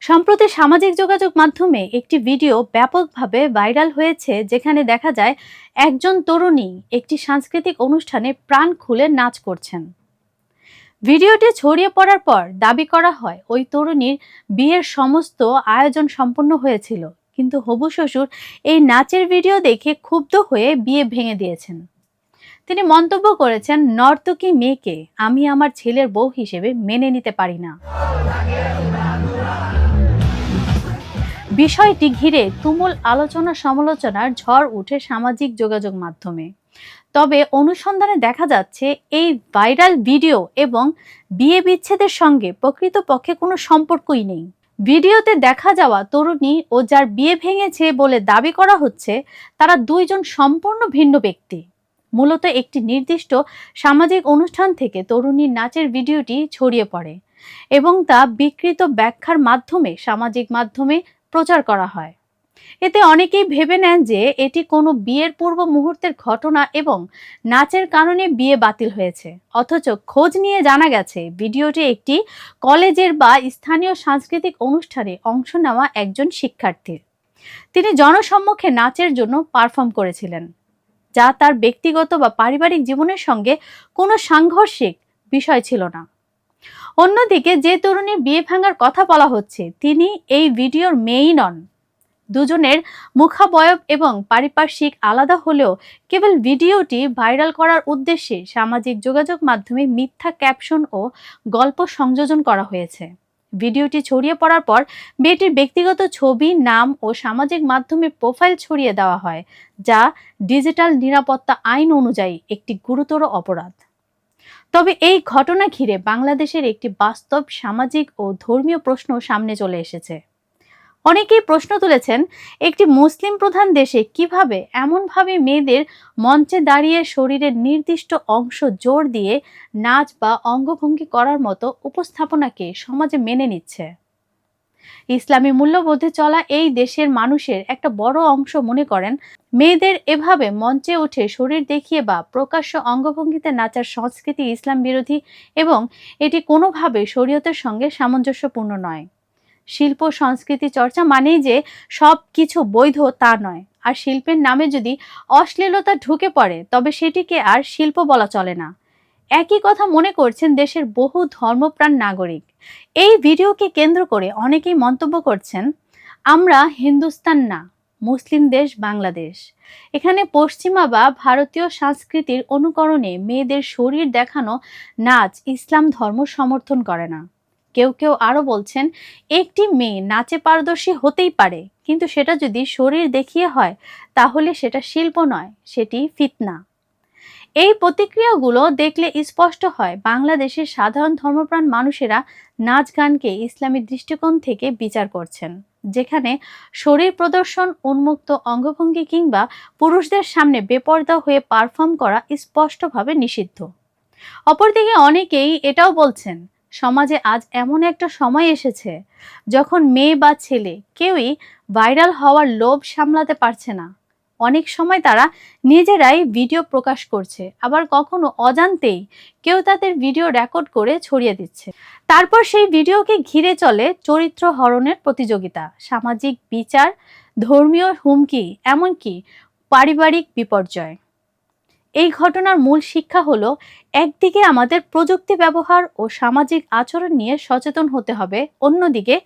সম্প্রতি সামাজিক যোগাযোগ মাধ্যমে একটি ভিডিও ব্যাপকভাবে ভাইরাল হয়েছে, যেখানে দেখা যায় একজন তরুণী একটি সাংস্কৃতিক অনুষ্ঠানে প্রাণ খুলে নাচ করছেন। ভিডিওটি ছড়িয়ে পড়ার পর দাবি করা হয় ওই তরুণীর বিয়ের সমস্ত আয়োজন সম্পন্ন হয়েছিল, কিন্তু হবু শ্বশুর এই নাচের ভিডিও দেখে ক্ষুব্ধ হয়ে বিয়ে ভেঙে দিয়েছেন। তিনি মন্তব্য করেছেন, নর্তকী মেয়েকে আমি আমার ছেলের বউ হিসেবে মেনে নিতে পারি না। বিষয়টি ঘিরে তুমুল আলোচনা সমালোচনার ঝড় উঠে সামাজিক যোগাযোগ মাধ্যমে। তবে অনুসন্ধানে দেখা যাচ্ছে এই ভাইরাল ভিডিও এবং বিয়ে বিচ্ছেদের সঙ্গে প্রকৃতপক্ষে কোনো সম্পর্কই নেই। ভিডিওতে দেখা যাওয়া তরুণী ও যার বিয়ে ভেঙেছে বলে দাবি করা হচ্ছে, তারা দুইজন সম্পূর্ণ ভিন্ন ব্যক্তি। মূলত একটি নির্দিষ্ট সামাজিক অনুষ্ঠান থেকে তরুণীর নাচের ভিডিওটি ছড়িয়ে পড়ে এবং তা বিকৃত ব্যাখ্যার মাধ্যমে সামাজিক মাধ্যমে প্রচার করা হয়। এতে অনেকেই ভেবে নেন যে এটি কোনো বিয়ের পূর্ব মুহূর্তের ঘটনা এবং নাচের কারণে বিয়ে বাতিল হয়েছে। অথচ খোঁজ নিয়ে জানা গেছে ভিডিওটি একটি কলেজের বা স্থানীয় সাংস্কৃতিক অনুষ্ঠানে অংশ নেওয়া একজন শিক্ষার্থীর। তিনি জনসম্মুখে নাচের জন্য পারফর্ম করেছিলেন, যা তার ব্যক্তিগত বা পারিবারিক জীবনের সঙ্গে কোনো সাংঘর্ষিক বিষয় ছিল না। অন্যদিকে যে তরুণীর বিয়ে ভাঙার কথা বলা হচ্ছে, তিনি এই ভিডিওর মেয়েই নন। দুজনের মুখাবয়ব এবং পারিপার্শ্বিক আলাদা হলেও কেবল ভিডিওটি ভাইরাল করার উদ্দেশ্যে সামাজিক যোগাযোগ মাধ্যমে মিথ্যা ক্যাপশন ও গল্প সংযোজন করা হয়েছে। ভিডিওটি ছড়িয়ে পড়ার পর মেয়েটির ব্যক্তিগত ছবি, নাম ও সামাজিক মাধ্যমে প্রোফাইল ছড়িয়ে দেওয়া হয়, যা ডিজিটাল নিরাপত্তা আইন অনুযায়ী একটি গুরুতর অপরাধ। তবে এই ঘটনা ঘিরে বাংলাদেশের একটি বাস্তব সামাজিক ও ধর্মীয় প্রশ্ন সামনে চলে এসেছে। অনেকেই প্রশ্ন তুলেছেন, একটি মুসলিম প্রধান দেশে কিভাবে এমনভাবে মেয়েদের মঞ্চে দাঁড়িয়ে শরীরের নির্দিষ্ট অংশ জোর দিয়ে নাচ বা অঙ্গভঙ্গি করার মতো উপস্থাপনাকে সমাজে মেনে নিচ্ছে। ইসলামী মূল্যবোধে চলা এই দেশের মানুষের একটা বড় অংশ মনে করেন, মেয়েদের এভাবে মঞ্চে উঠে শরীর দেখিয়ে বা প্রকাশ্য অঙ্গভঙ্গিতে নাচার সংস্কৃতি ইসলাম বিরোধী এবং এটি কোনোভাবে শরীয়তের সঙ্গে সামঞ্জস্যপূর্ণ নয়। শিল্প সংস্কৃতি চর্চা মানেই যে সব কিছু বৈধ তা নয়, আর শিল্পের নামে যদি অশ্লীলতা ঢুকে পড়ে তবে সেটিকে আর শিল্প বলা চলে না। একই কথা মনে করছেন দেশের বহু ধর্মপ্রাণ নাগরিক। এই ভিডিওকে কেন্দ্র করে অনেকেই মন্তব্য করছেন, আমরা হিন্দুস্তান না, মুসলিম দেশ বাংলাদেশ। এখানে পশ্চিমা বা ভারতীয় সংস্কৃতির অনুকরণে মেয়েদের শরীর দেখানো নাচ ইসলাম ধর্ম সমর্থন করে না। কেউ কেউ আরো বলছেন, একটি মেয়ে নাচে পারদর্শী হতেই পারে, কিন্তু সেটা যদি শরীর দেখিয়ে হয় তাহলে সেটা শিল্প নয়, সেটি ফিতনা। এই প্রতিক্রিয়াগুলো দেখলে স্পষ্ট হয় বাংলাদেশের সাধারণ ধর্মপ্রাণ মানুষেরা নাচ গানকে ইসলামী দৃষ্টিকোণ থেকে বিচার করছেন, যেখানে শরীর প্রদর্শন, উন্মুক্ত অঙ্গভঙ্গি কিংবা পুরুষদের সামনে বেপরদা হয়ে পারফর্ম করা স্পষ্টভাবে নিষিদ্ধ। অপরদিকে অনেকেই এটাও বলছেন, সমাজে আজ এমন একটা সময় এসেছে যখন মেয়ে বা ছেলে কেউই ভাইরাল হওয়ার লোভ সামলাতে পারছে না। অনেক সময় তারা নিজেরাই ভিডিও প্রকাশ করছে, আবার কখনো অজান্তেই কেউ তাদের ভিডিও রেকর্ড করে ছড়িয়ে দিচ্ছে। তারপর সেই ভিডিওকে ঘিরে চলে চরিত্র হরণের প্রতিযোগিতা, সামাজিক বিচার, ধর্মীয় হুমকি, এমনকি পারিবারিক বিপর্যয়। এই ঘটনার মূল শিক্ষা হলো, একদিকে আমাদের প্রযুক্তি ব্যবহার ও সামাজিক আচরণ নিয়ে সচেতন হতে হবে, অন্যদিকে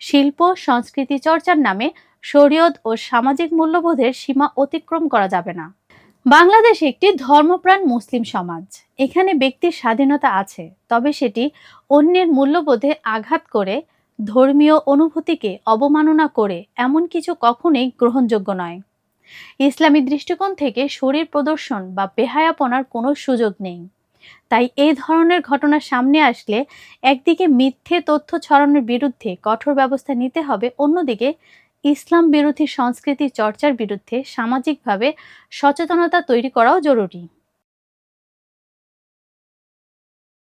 শিল্প সংস্কৃতি চর্চার নামে শরীয়ত ও সামাজিক মূল্যবোধের সীমা অতিক্রম করা যাবে না। বাংলাদেশ একটি ধর্মপ্রাণ মুসলিম সমাজ। এখানে ব্যক্তির স্বাধীনতা আছে, তবে সেটি অন্যের মূল্যবোধে আঘাত করে, ধর্মীয় অনুভূতিকে অবমাননা করে এমন কিছু কখনোই গ্রহণযোগ্য নয়। ইসলামী দৃষ্টিকোণ থেকে শরীর প্রদর্শন বা বেহায়াপনার কোনো সুযোগ নেই। তাই এই ধরনের ঘটনা সামনে আসলে একদিকে মিথ্যে তথ্য ছড়ানোর বিরুদ্ধে কঠোর ব্যবস্থা নিতে হবে, অন্যদিকে ইসলাম বিরোধী সংস্কৃতি চর্চার বিরুদ্ধে সামাজিকভাবে সচেতনতা তৈরি করাও জরুরি।